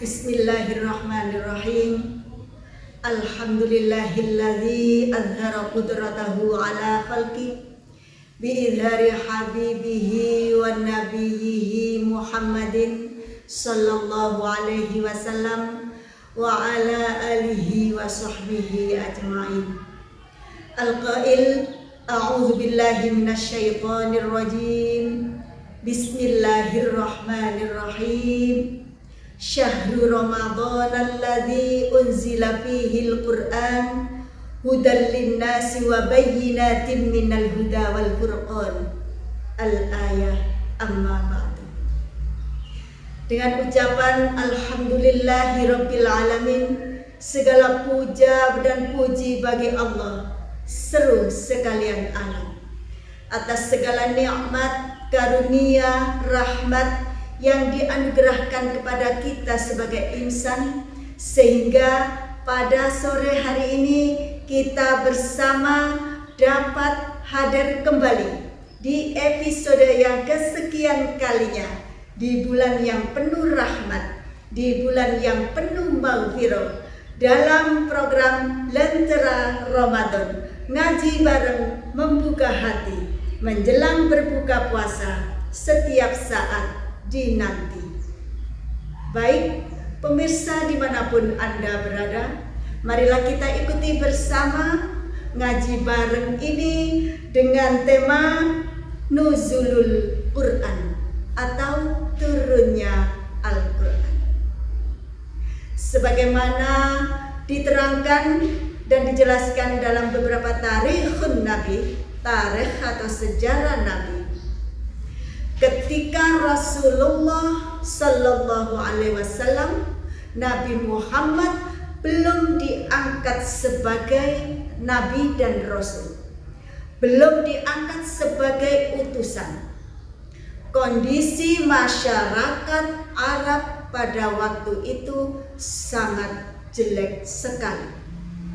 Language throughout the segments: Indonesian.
Bismillahirrahmanirrahim. Alhamdulillahilladzi azhara qudratahu ala khalqi biizhari habibihi wa nabiyyihi Muhammadin sallallahu alaihi wasallam wa ala alihi wa sahbihi ajma'in. Al-qail a'udzu billahi minasyaitonir rajim. Bismillahirrahmanirrahim. Syahrul Ramadan alladzi unzila fihil Qur'an hudan linnasi wa bayyinatin minal huda wal furqan. Al-ayah amma ba'du. Dengan ucapan alhamdulillahirabbil alamin, segala puja dan puji bagi Allah seru sekalian alam, atas segala nikmat, karunia, rahmat yang dianugerahkan kepada kita sebagai insan, sehingga pada sore hari ini kita bersama dapat hadir kembali di episode yang kesekian kalinya, di bulan yang penuh rahmat, di bulan yang penuh maghfirah, dalam program Lentera Ramadan, ngaji bareng membuka hati menjelang berbuka puasa setiap saat dinanti. Baik pemirsa dimanapun Anda berada, marilah kita ikuti bersama ngaji bareng ini dengan tema Nuzulul Quran atau turunnya Al-Quran. Sebagaimana diterangkan dan dijelaskan dalam beberapa tarikhun Nabi, tarikh atau sejarah Nabi, ketika Rasulullah Sallallahu Alaihi Wasallam, Nabi Muhammad belum diangkat sebagai Nabi dan Rasul, belum diangkat sebagai utusan. Kondisi masyarakat Arab pada waktu itu sangat jelek sekali,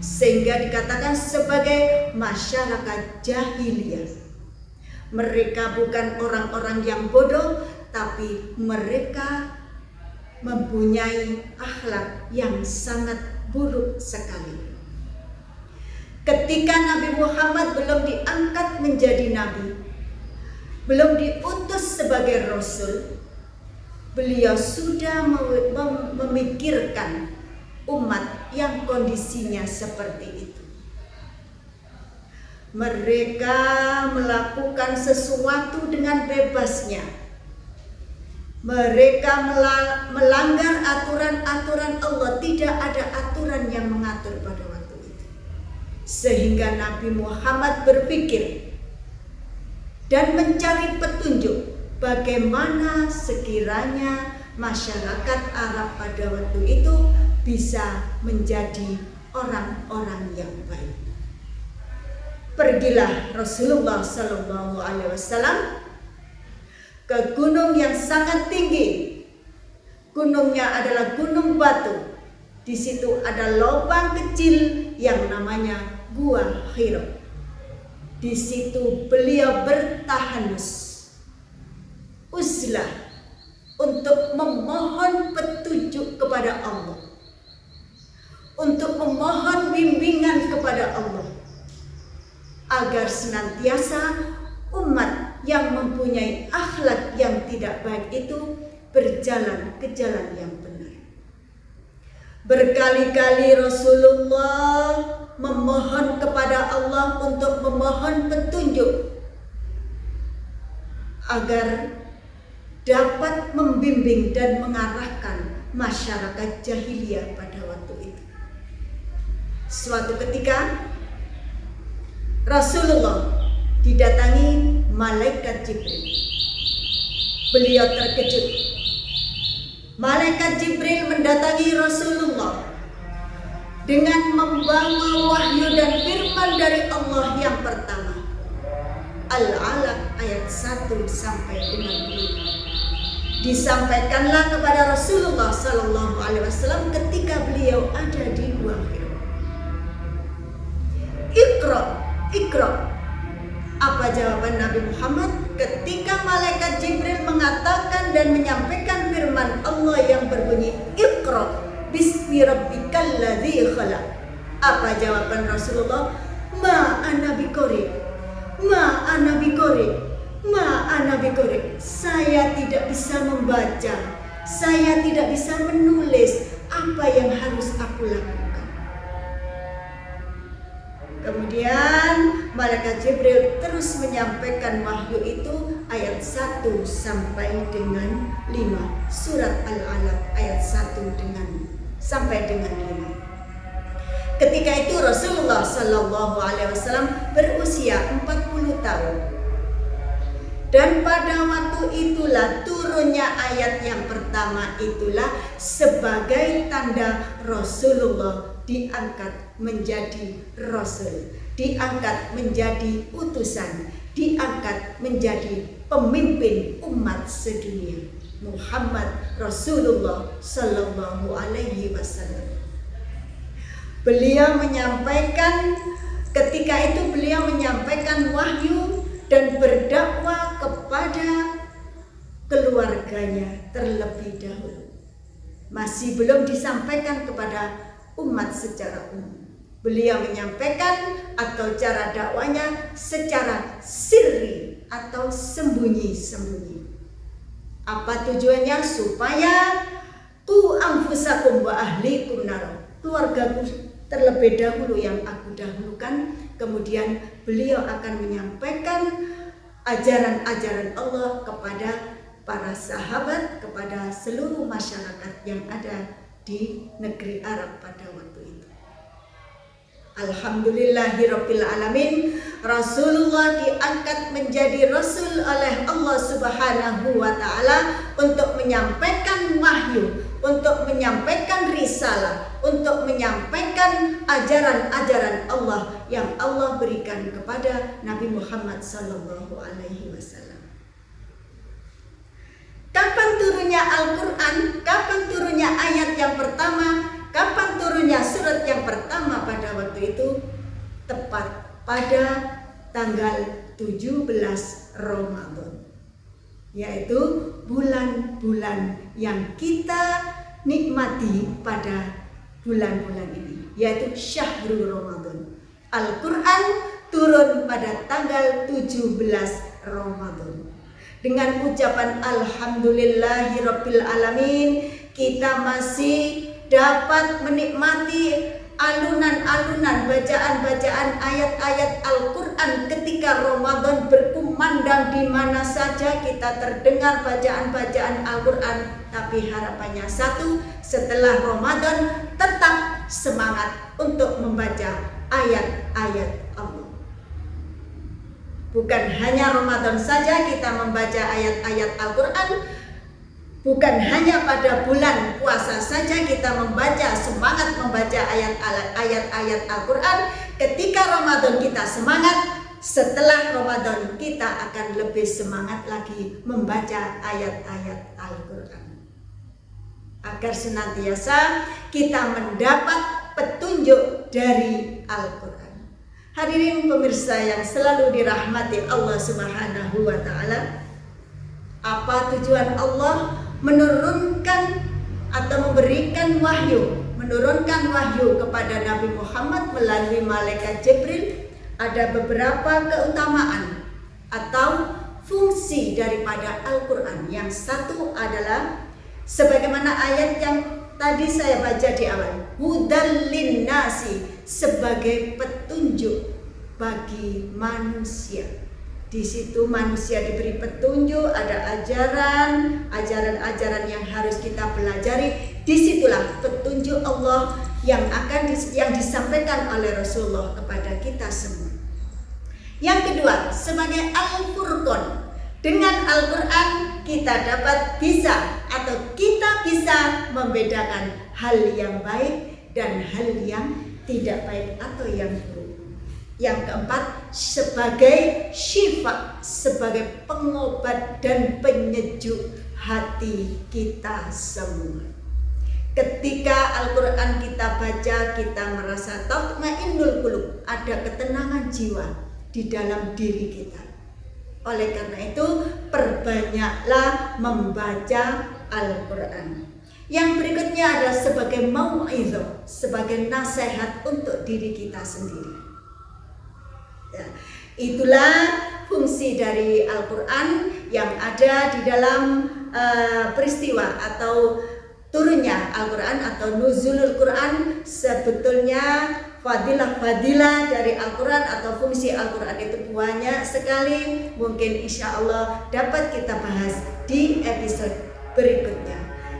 sehingga dikatakan sebagai masyarakat jahiliyah. Mereka bukan orang-orang yang bodoh, tapi mereka mempunyai akhlak yang sangat buruk sekali. Ketika Nabi Muhammad belum diangkat menjadi nabi, belum diutus sebagai rasul, beliau sudah memikirkan umat yang kondisinya seperti itu. Mereka melakukan sesuatu dengan bebasnya. Mereka melanggar aturan-aturan Allah. Tidak ada aturan yang mengatur pada waktu itu. Sehingga Nabi Muhammad berpikir dan mencari petunjuk bagaimana sekiranya masyarakat Arab pada waktu itu bisa menjadi orang-orang yang baik. Pergilah Rasulullah Sallallahu Alaihi Wasallam ke gunung yang sangat tinggi. Gunungnya adalah Gunung Batu. Di situ ada lubang kecil yang namanya Gua Hira. Di situ beliau bertahanus, uzlah, untuk memohon petunjuk kepada Allah, untuk memohon bimbingan kepada Allah, agar senantiasa umat yang mempunyai akhlak yang tidak baik itu berjalan ke jalan yang benar. Berkali-kali Rasulullah memohon kepada Allah untuk memohon petunjuk agar dapat membimbing dan mengarahkan masyarakat jahiliyah pada waktu itu. Suatu ketika Rasulullah didatangi malaikat Jibril. Beliau terkejut. Malaikat Jibril mendatangi Rasulullah dengan membawa wahyu dan firman dari Allah yang pertama, Al-Alaq ayat 1 sampai dengan 5. Disampaikanlah kepada Rasulullah Sallallahu Alaihi Wasallam ketika beliau ada di Gua Hira. Iqra. Apa jawaban Nabi Muhammad ketika malaikat Jibril mengatakan dan menyampaikan firman Allah yang berbunyi Iqra? Bismi rabbikal ladzi khalaq. Apa jawaban Rasulullah? Ma ana biqori. Ma ana biqori. Ma ana biqori. Saya tidak bisa membaca. Saya tidak bisa menulis apa yang harus aku lakukan. Kemudian malaikat Jibril terus menyampaikan wahyu itu ayat 1 sampai dengan 5. Surat Al-Alaq ayat 1 sampai dengan 5. Ketika itu Rasulullah Shallallahu Alaihi Wasallam berusia 40 tahun. Dan pada waktu itulah turunnya ayat yang pertama itulah sebagai tanda Rasulullah diangkat menjadi Rasul, diangkat menjadi utusan, diangkat menjadi pemimpin umat sedunia, Muhammad Rasulullah Sallallahu Alaihi Wasallam. Beliau menyampaikan, ketika itu beliau menyampaikan wahyu dan berdakwah kepada keluarganya terlebih dahulu. Masih belum disampaikan kepada umat secara umum. Beliau menyampaikan atau cara dakwanya secara sirri atau sembunyi-sembunyi. Apa tujuannya? Supaya tu anfusakum wa ahlikum nar. Keluargaku terlebih dahulu yang aku dahulukan. Kemudian beliau akan menyampaikan ajaran-ajaran Allah kepada para sahabat, kepada seluruh masyarakat yang ada di negeri Arab pada waktu itu. Alhamdulillahirabbil alamin, Rasulullah diangkat menjadi rasul oleh Allah Subhanahu wa taala untuk menyampaikan wahyu, untuk menyampaikan risalah, untuk menyampaikan ajaran-ajaran Allah yang Allah berikan kepada Nabi Muhammad sallallahu alaihi wasallam. Kapan turunnya Al-Qur'an? Kapan turunnya ayat yang pertama? Kapan turunnya surat yang pertama pada waktu itu? Tepat pada tanggal 17 Ramadan, yaitu bulan-bulan yang kita nikmati pada bulan-bulan ini, yaitu Syahrul Ramadan. Al-Quran turun pada tanggal 17 Ramadan. Dengan ucapan Alhamdulillahirabbil alamin, kita masih dapat menikmati alunan-alunan bacaan-bacaan ayat-ayat Al-Quran ketika Ramadan berkumandang di mana saja kita terdengar bacaan-bacaan Al-Quran. Tapi harapannya satu, setelah Ramadan tetap semangat untuk membaca ayat-ayat Allah. Bukan hanya Ramadan saja kita membaca ayat-ayat Al-Quran, bukan hanya pada bulan puasa saja kita semangat membaca ayat-ayat Al-Quran. Ketika Ramadan kita semangat, setelah Ramadan kita akan lebih semangat lagi membaca ayat-ayat Al-Quran, agar senantiasa kita mendapat petunjuk dari Al-Quran. Hadirin pemirsa yang selalu dirahmati Allah Subhanahu wa taala, apa tujuan Allah menurunkan atau memberikan wahyu, menurunkan wahyu kepada Nabi Muhammad melalui malaikat Jibril? Ada beberapa keutamaan atau fungsi daripada Al-Quran. Yang satu adalah sebagaimana ayat yang tadi saya baca di awal, hudal linnasi, sebagai petunjuk bagi manusia. Di situ manusia diberi petunjuk, ada ajaran-ajaran yang harus kita pelajari. Disitulah petunjuk Allah yang disampaikan oleh Rasulullah kepada kita semua. Yang kedua, sebagai Al-Furqan, dengan Al-Quran kita bisa membedakan hal yang baik dan hal yang tidak baik atau yang buruk. Yang keempat, sebagai syifa, sebagai pengobat dan penyejuk hati kita semua. Ketika Al-Quran kita baca, kita merasa tatmainnul qulub, ada ketenangan jiwa di dalam diri kita. Oleh karena itu, perbanyaklah membaca Al-Quran. Yang berikutnya adalah sebagai mau'izah, sebagai nasihat untuk diri kita sendiri. Ya, itulah fungsi dari Al-Quran yang ada di dalam peristiwa atau turunnya Al-Quran atau nuzulul Quran. Sebetulnya fadilah-fadilah dari Al-Quran atau fungsi Al-Quran itu banyak sekali. Mungkin insya Allah dapat kita bahas di episode berikutnya.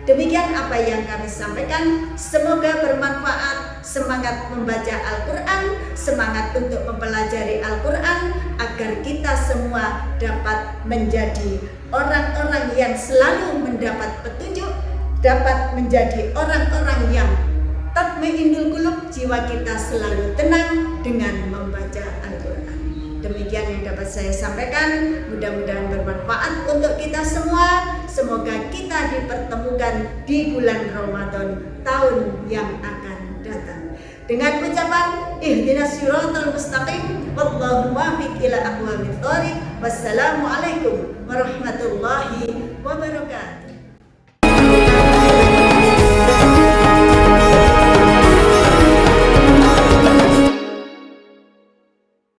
Demikian apa yang kami sampaikan, semoga bermanfaat. Semangat membaca Al-Quran, semangat untuk mempelajari Al-Quran, agar kita semua dapat menjadi orang-orang yang selalu mendapat petunjuk, dapat menjadi orang-orang yang tatmainnul qulub, jiwa kita selalu tenang dengan membaca Al-Quran. Demikian yang dapat saya sampaikan, mudah-mudahan bermanfaat untuk kita semua. Semoga kita dipertemukan di bulan Ramadan tahun yang akan datang dengan ucapan ihdinas siratal mustaqim wallahu muwaffiq ila aqwamit thoriq. Wassalamualaikum warahmatullahi wabarakatuh.